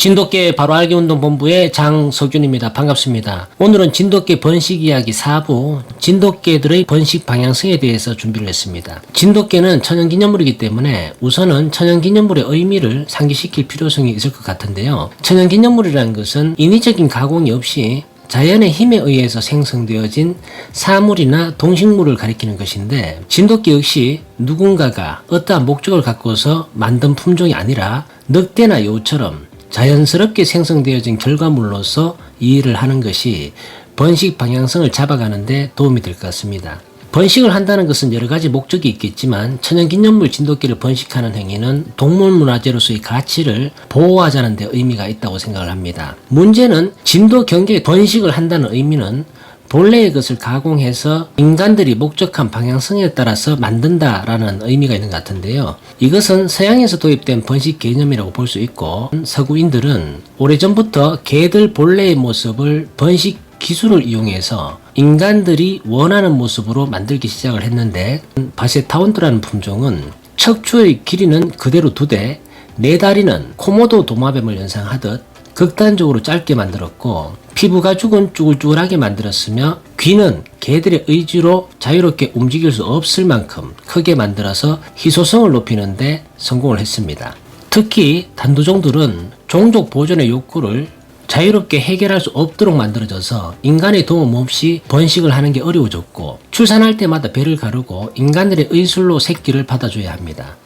진돗개 바로알기 운동본부의 장석윤입니다. 반갑습니다. 오늘은 진돗개 번식 이야기 4부 진돗개들의 번식 방향성에 대해서 준비를 했습니다. 진돗개는 천연기념물이기 때문에 우선은 천연기념물의 의미를 상기시킬 필요성이 있을 것 같은데요. 천연기념물이라는 것은 인위적인 가공이 없이 자연의 힘에 의해서 생성되어진 사물이나 동식물을 가리키는 것인데, 진돗개 역시 누군가가 어떠한 목적을 갖고서 만든 품종이 아니라 늑대나 여우처럼 자연스럽게 생성되어진 결과물로서 이해를 하는 것이 번식 방향성을 잡아가는 데 도움이 될 것 같습니다. 번식을 한다는 것은 여러 가지 목적이 있겠지만 천연기념물 진돗개를 번식하는 행위는 동물문화재로서의 가치를 보호하자는 데 의미가 있다고 생각을 합니다. 문제는 진도 경계에 번식을 한다는 의미는 본래의 것을 가공해서 인간들이 목적한 방향성에 따라서 만든다라는 의미가 있는 것 같은데요. 이것은 서양에서 도입된 번식 개념이라고 볼 수 있고, 서구인들은 오래전부터 개들 본래의 모습을 번식 기술을 이용해서 인간들이 원하는 모습으로 만들기 시작을 했는데, 바세타운드라는 품종은 척추의 길이는 그대로 두되 네 다리는 코모도 도마뱀을 연상하듯 극단적으로 짧게 만들었고, 피부 가죽은 쭈글쭈글하게 만들었으며 귀는 개들의 의지로 자유롭게 움직일 수 없을 만큼 크게 만들어서 희소성을 높이는데 성공을 했습니다. 특히 단두종들은 종족 보존의 욕구를 자유롭게 해결할 수 없도록 만들어져서 인간의 도움 없이 번식을 하는 게 어려워졌고, 출산할 때마다 배를 가르고 인간들의 의술로 새끼를 받아줘야 합니다.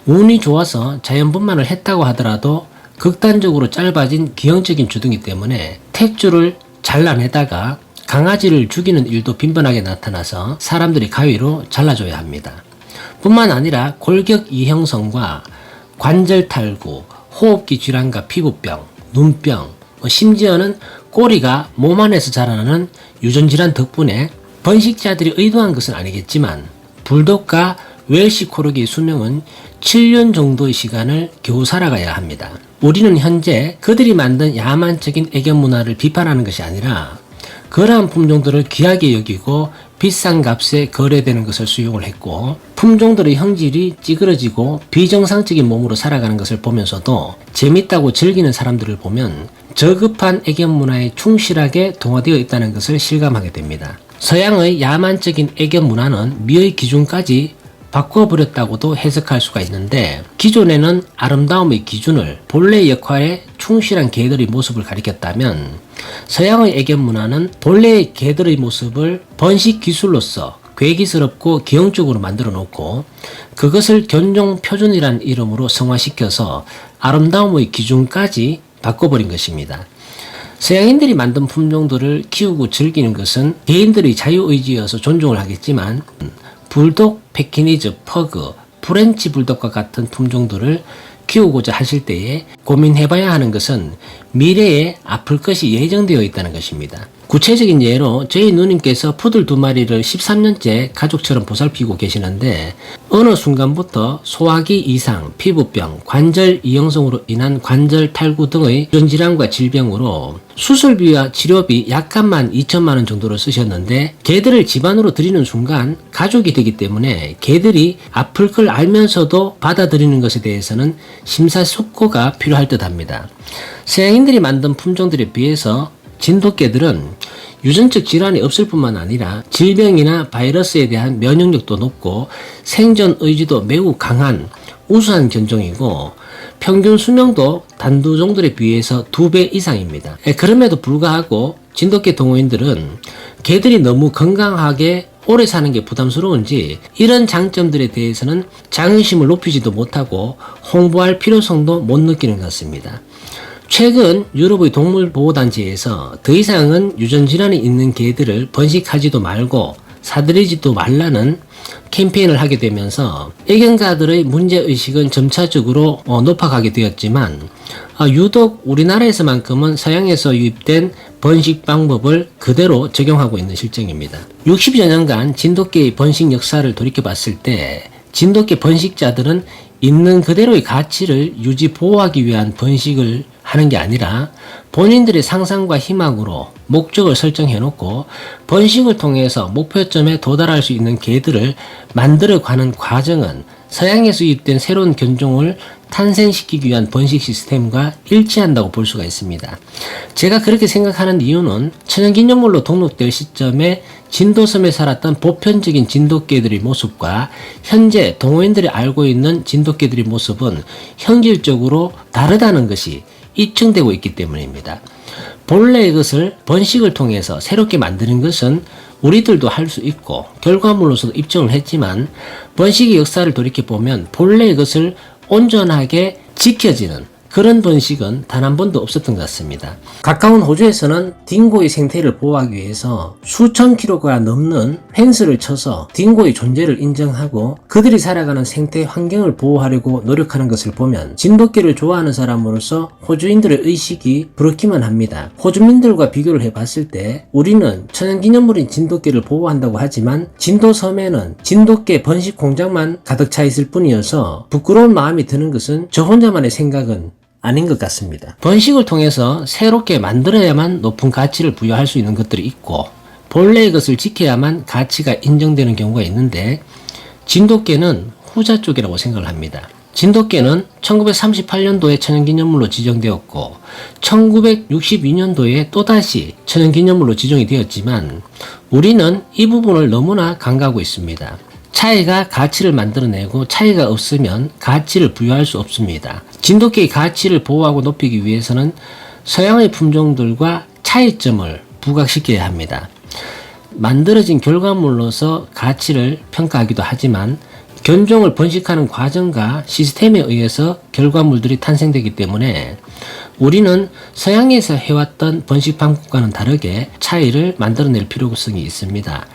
운이 좋아서 자연분만을 했다고 하더라도 극단적으로 짧아진 기형적인 주둥이 때문에 택주를 잘라내다가 강아지를 죽이는 일도 빈번하게 나타나서 사람들이 가위로 잘라줘야 합니다. 뿐만 아니라 골격 이형성과 관절 탈구, 호흡기 질환과 피부병, 눈병, 심지어는 꼬리가 몸 안에서 자라나는 유전질환 덕분에 번식자들이 의도한 것은 아니겠지만 불독과 웰시 코르기의 수명은 7년 정도의 시간을 겨우 살아가야 합니다. 우리는 현재 그들이 만든 야만적인 애견 문화를 비판하는 것이 아니라 그러한 품종들을 귀하게 여기고 비싼 값에 거래되는 것을 수용을 했고, 품종들의 형질이 찌그러지고 비정상적인 몸으로 살아가는 것을 보면서도 재밌다고 즐기는 사람들을 보면 저급한 애견 문화에 충실하게 동화되어 있다는 것을 실감하게 됩니다. 서양의 야만적인 애견 문화는 미의 기준까지 바꿔버렸다고도 해석할 수가 있는데, 기존에는 아름다움의 기준을 본래의 역할에 충실한 개들의 모습을 가리켰다면, 서양의 애견 문화는 본래의 개들의 모습을 번식 기술로서 괴기스럽고 기형적으로 만들어 놓고 그것을 견종 표준이라는 이름으로 성화시켜서 아름다움의 기준까지 바꿔버린 것입니다. 서양인들이 만든 품종들을 키우고 즐기는 것은 개인들의 자유의지여서 존중을 하겠지만, 불독, 패키니즈, 퍼그, 프렌치 불독과 같은 품종들을 키우고자 하실 때에 고민해봐야 하는 것은 미래에 아플 것이 예정되어 있다는 것입니다. 구체적인 예로 저희 누님께서 푸들 2마리를 13년째 가족처럼 보살피고 계시는데, 어느 순간부터 소화기 이상, 피부병, 관절 이형성으로 인한 관절 탈구 등의 유전질환과 질병으로 수술비와 치료비 약간만 2천만 원 정도를 쓰셨는데, 개들을 집안으로 들이는 순간 가족이 되기 때문에 개들이 아플 걸 알면서도 받아들이는 것에 대해서는 심사숙고가 필요할 듯 합니다. 서양인들이 만든 품종들에 비해서 진돗개들은 유전적 질환이 없을 뿐만 아니라 질병이나 바이러스에 대한 면역력도 높고 생존 의지도 매우 강한 우수한 견종이고, 평균 수명도 단두종들에 비해서 2배 이상입니다. 그럼에도 불구하고 진돗개 동호인들은 개들이 너무 건강하게 오래 사는 게 부담스러운지 이런 장점들에 대해서는 자긍심을 높이지도 못하고 홍보할 필요성도 못 느끼는 것 같습니다. 최근 유럽의 동물보호단체에서 더 이상은 유전질환이 있는 개들을 번식하지도 말고 사들이지도 말라는 캠페인을 하게 되면서 애견가들의 문제의식은 점차적으로 높아가게 되었지만, 유독 우리나라에서만큼은 서양에서 유입된 번식 방법을 그대로 적용하고 있는 실정입니다. 60여 년간 진돗개의 번식 역사를 돌이켜봤을 때 진돗개 번식자들은 있는 그대로의 가치를 유지 보호하기 위한 번식을 하는 게 아니라 본인들의 상상과 희망으로 목적을 설정해놓고 번식을 통해서 목표점에 도달할 수 있는 개들을 만들어가는 과정은 서양에서 유입된 새로운 견종을 탄생시키기 위한 번식 시스템과 일치한다고 볼 수가 있습니다. 제가 그렇게 생각하는 이유는 천연기념물로 등록될 시점에 진도섬에 살았던 보편적인 진돗개들의 모습과 현재 동호인들이 알고 있는 진돗개들의 모습은 현실적으로 다르다는 것이 입증되고 있기 때문입니다. 본래 이것을 번식을 통해서 새롭게 만드는 것은 우리들도 할 수 있고 결과물로서도 입증을 했지만 번식의 역사를 돌이켜보면 본래 이것을 온전하게 지켜지는 그런 번식은 단 한 번도 없었던 것 같습니다. 가까운 호주에서는 딩고의 생태를 보호하기 위해서 수천 킬로가 넘는 펜스를 쳐서 딩고의 존재를 인정하고 그들이 살아가는 생태 환경을 보호하려고 노력하는 것을 보면 진돗개를 좋아하는 사람으로서 호주인들의 의식이 부럽기만 합니다. 호주민들과 비교를 해봤을 때 우리는 천연기념물인 진돗개를 보호한다고 하지만 진도섬에는 진돗개 번식 공장만 가득 차 있을 뿐이어서 부끄러운 마음이 드는 것은 저 혼자만의 생각은 아닌 것 같습니다. 번식을 통해서 새롭게 만들어야만 높은 가치를 부여할 수 있는 것들이 있고 본래의 것을 지켜야만 가치가 인정되는 경우가 있는데 진돗개는 후자 쪽이라고 생각을 합니다. 진돗개는 1938년도에 천연기념물로 지정되었고 1962년도에 또다시 천연기념물로 지정이 되었지만 우리는 이 부분을 너무나 간과하고 있습니다. 차이가 가치를 만들어내고 차이가 없으면 가치를 부여할 수 없습니다. 진돗개의 가치를 보호하고 높이기 위해서는 서양의 품종들과 차이점을 부각시켜야 합니다. 만들어진 결과물로서 가치를 평가하기도 하지만 견종을 번식하는 과정과 시스템에 의해서 결과물들이 탄생되기 때문에 우리는 서양에서 해왔던 번식 방법과는 다르게 차이를 만들어낼 필요성이 있습니다.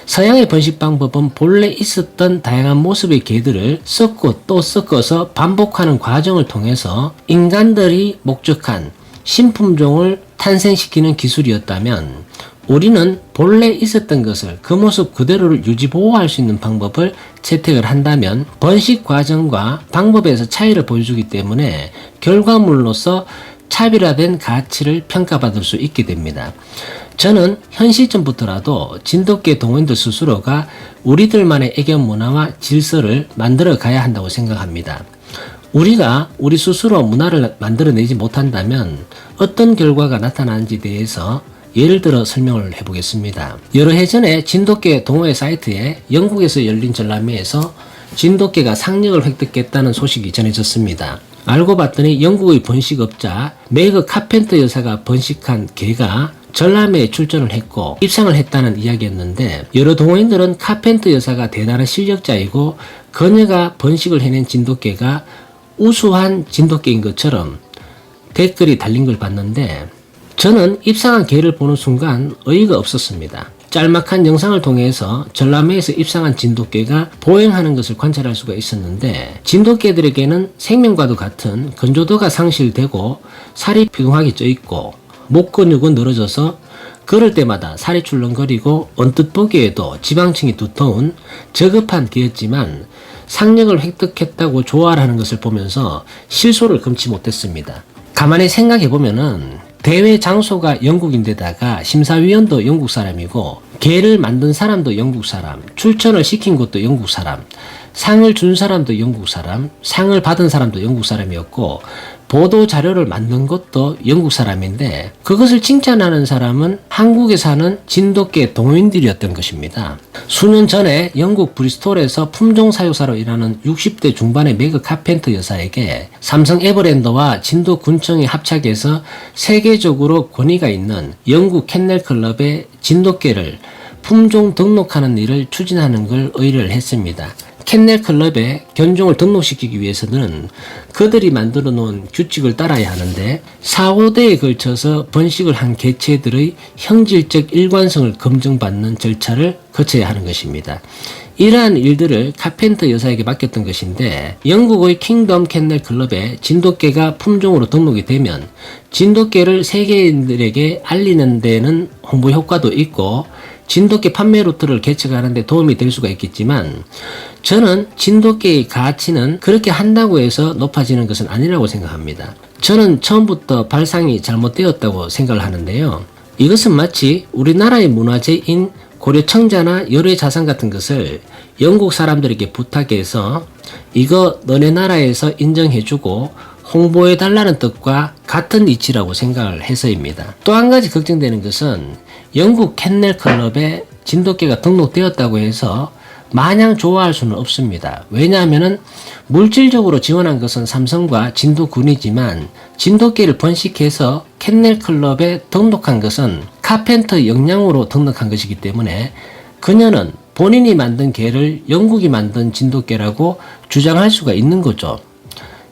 서양의 번식 방법은 본래 있었던 다양한 모습의 개들을 섞고 또 섞어서 반복하는 과정을 통해서 인간들이 목적한 신품종을 탄생시키는 기술이었다면 우리는 본래 있었던 것을 그 모습 그대로를 유지 보호할 수 있는 방법을 채택을 한다면 번식 과정과 방법에서 차이를 보여주기 때문에 결과물로서 차별화된 가치를 평가받을 수 있게 됩니다. 저는 현 시점부터라도 진돗개 동호인들 스스로가 우리들만의 애견 문화와 질서를 만들어 가야 한다고 생각합니다. 우리가 우리 스스로 문화를 만들어내지 못한다면 어떤 결과가 나타나는지에 대해서 예를 들어 설명을 해보겠습니다. 여러 해 전에 진돗개 동호회 사이트에 영국에서 열린 전람회에서 진돗개가 상력을 획득했다는 소식이 전해졌습니다. 알고 봤더니 영국의 번식업자 메그 카펜터 여사가 번식한 개가 전람회에 출전을 했고 입상을 했다는 이야기였는데 여러 동호인들은 카펜터 여사가 대단한 실력자이고 그녀가 번식을 해낸 진돗개가 우수한 진돗개인 것처럼 댓글이 달린 걸 봤는데 저는 입상한 개를 보는 순간 어이가 없었습니다. 짤막한 영상을 통해서 전람회에서 입상한 진돗개가 보행하는 것을 관찰할 수가 있었는데 진돗개들에게는 생명과도 같은 건조도가 상실되고 살이 피동하게 쪄있고 목 근육은 늘어져서 걸을 때마다 살이 출렁거리고 언뜻 보기에도 지방층이 두터운 저급한 개였지만 상력을 획득했다고 좋아하는 것을 보면서 실소를 금치 못했습니다. 가만히 생각해보면은 대회 장소가 영국인데다가 심사위원도 영국 사람이고 개를 만든 사람도 영국 사람, 출전을 시킨 것도 영국 사람, 상을 준 사람도 영국 사람, 상을 받은 사람도 영국 사람이었고 보도 자료를 만든 것도 영국 사람인데 그것을 칭찬하는 사람은 한국에 사는 진돗개 동호인들이었던 것입니다. 수년 전에 영국 브리스톨에서 품종사육사로 일하는 60대 중반의 매그 카펜터 여사에게 삼성 에버랜드와 진도군청이 합작해서 세계적으로 권위가 있는 영국 캔넬 클럽의 진돗개를 품종 등록하는 일을 추진하는 걸 의뢰를 했습니다. 캔넬 클럽에 견종을 등록시키기 위해서는 그들이 만들어 놓은 규칙을 따라야 하는데 4, 5대에 걸쳐서 번식을 한 개체들의 형질적 일관성을 검증받는 절차를 거쳐야 하는 것입니다. 이러한 일들을 카펜터 여사에게 맡겼던 것인데 영국의 킹덤 캔넬 클럽에 진돗개가 품종으로 등록이 되면 진돗개를 세계인들에게 알리는 데는 홍보 효과도 있고 진돗개 판매 루트를 개척하는 데 도움이 될 수가 있겠지만 저는 진돗개의 가치는 그렇게 한다고 해서 높아지는 것은 아니라고 생각합니다. 저는 처음부터 발상이 잘못되었다고 생각을 하는데요. 이것은 마치 우리나라의 문화재인 고려 청자나 열의 자산 같은 것을 영국 사람들에게 부탁해서 이거 너네 나라에서 인정해주고 홍보해달라는 뜻과 같은 이치라고 생각을 해서입니다. 또 한 가지 걱정되는 것은 영국 캔넬 클럽에 진돗개가 등록되었다고 해서 마냥 좋아할 수는 없습니다. 왜냐하면 물질적으로 지원한 것은 삼성과 진도군이지만 진돗개를 번식해서 캔넬 클럽에 등록한 것은 카펜터 역량으로 등록한 것이기 때문에 그녀는 본인이 만든 개를 영국이 만든 진돗개라고 주장할 수가 있는 거죠.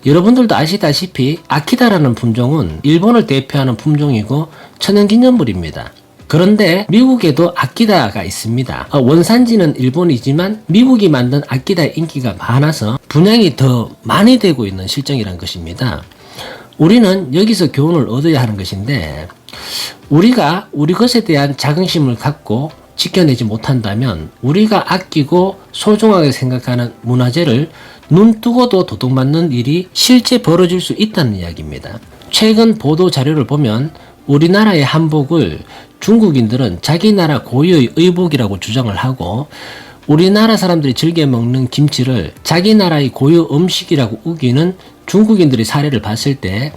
여러분들도 아시다시피 아키다라는 품종은 일본을 대표하는 품종이고 천연기념물입니다. 그런데 미국에도 아키다가 있습니다. 원산지는 일본이지만 미국이 만든 아키다의 인기가 많아서 분양이 더 많이 되고 있는 실정이란 것입니다. 우리는 여기서 교훈을 얻어야 하는 것인데 우리가 우리 것에 대한 자긍심을 갖고 지켜내지 못한다면 우리가 아끼고 소중하게 생각하는 문화재를 눈 뜨고도 도둑맞는 일이 실제 벌어질 수 있다는 이야기입니다. 최근 보도 자료를 보면 우리나라의 한복을 중국인들은 자기 나라 고유의 의복이라고 주장을 하고 우리나라 사람들이 즐겨 먹는 김치를 자기 나라의 고유 음식이라고 우기는 중국인들의 사례를 봤을 때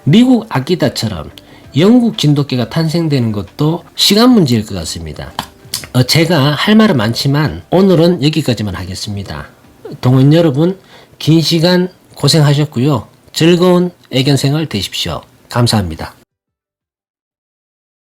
미국 아키다처럼 영국 진돗개가 탄생되는 것도 시간 문제일 것 같습니다. 제가 할 말은 많지만 오늘은 여기까지만 하겠습니다. 동원 여러분 긴 시간 고생하셨고요. 즐거운 애견생활 되십시오. 감사합니다.